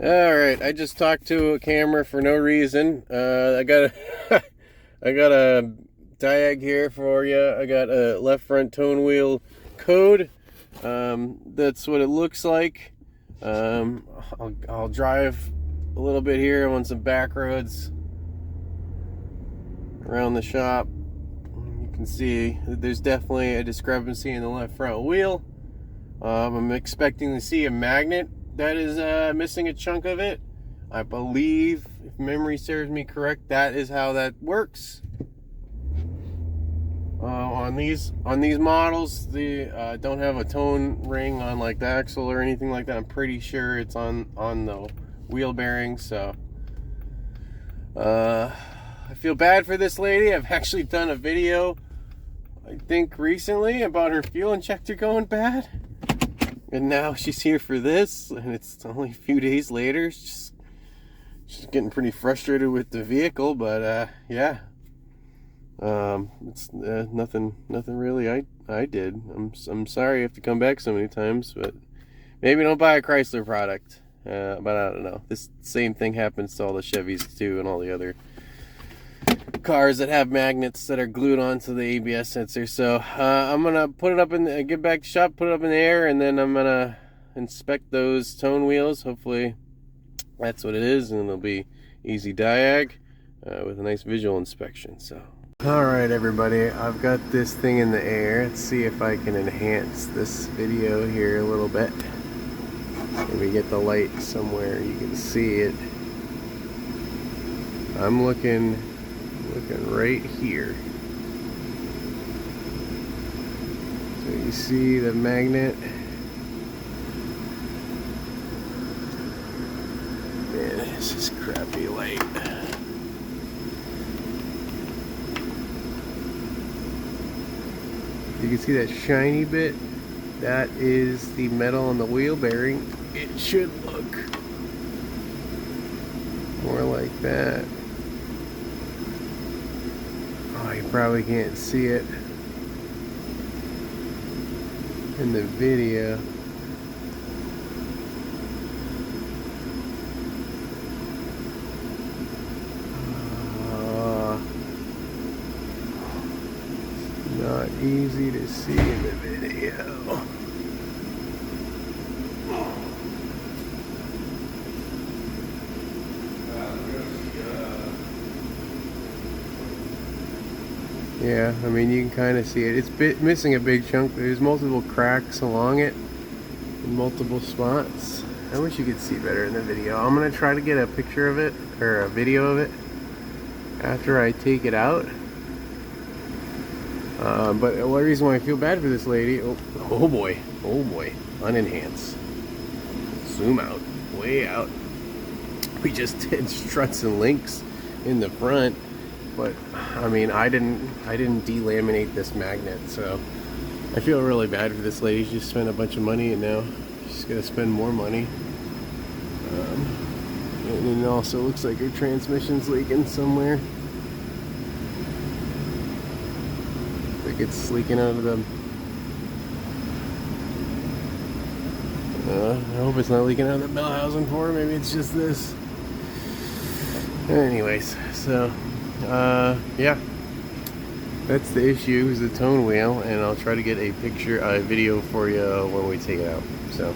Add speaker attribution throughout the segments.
Speaker 1: Alright, I just talked to a camera for no reason. I got a I got a diag here for you. I got a left front tone wheel code. That's what it looks like. I'll drive a little bit here on some back roads around the shop. You can see there's definitely a discrepancy in the left front wheel. I'm expecting to see a magnet that is missing a chunk of it. I believe, if memory serves me correct, that is how that works. On these models, they don't have a tone ring on like the axle or anything like that. I'm pretty sure it's on the wheel bearing. So I feel bad for this lady. I've actually done a video, I think recently, about her fuel injector going bad. And now she's here for this, and it's only a few days later. She's getting pretty frustrated with the vehicle, but yeah, it's nothing really I did. I'm sorry you have to come back so many times, but maybe don't buy a Chrysler product. But I don't know. This same thing happens to all the Chevys too, and all the other cars that have magnets that are glued onto the ABS sensor. So I'm gonna put it up in get back to shop, put it up in the air, and then I'm gonna inspect those tone wheels. Hopefully that's what it is, and it'll be easy diag with a nice visual inspection. So alright everybody, I've got this thing in the air. Let's see if I can enhance this video here a little bit. Maybe get the light somewhere you can see it. I'm looking right here. So you see the magnet. Man, this is crappy light. You can see that shiny bit. That is the metal on the wheel bearing. It should look more like that. Oh, you probably can't see it in the video. Not easy to see in the video. Yeah, I mean, you can kind of see it. It's missing a big chunk. There's multiple cracks along it in multiple spots. I wish you could see better in the video. I'm gonna try to get a picture of it, or a video of it, after I take it out. But the reason why I feel bad for this lady, oh boy, unenhance, zoom out, way out. We just did struts and links in the front, but I mean, I didn't delaminate this magnet, so I feel really bad for this lady. She just spent a bunch of money, and now she's gonna spend more money. And it also looks like her transmission's leaking somewhere. It's leaking out of them. I hope it's not leaking out of the bell housing for her. Maybe it's just this. Anyways, so yeah, that's the issue, is the tone wheel, and I'll try to get a video for you when we take it out. So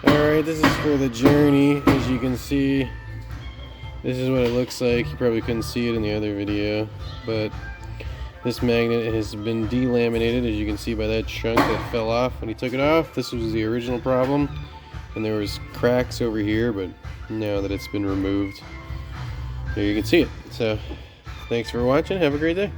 Speaker 1: alright, this is for the Journey. As you can see, this is what it looks like. You probably couldn't see it in the other video, but this magnet has been delaminated, as you can see by that chunk that fell off when he took it off. This was the original problem, and there was cracks over here, but now that it's been removed, there you can see it. So thanks for watching. Have a great day.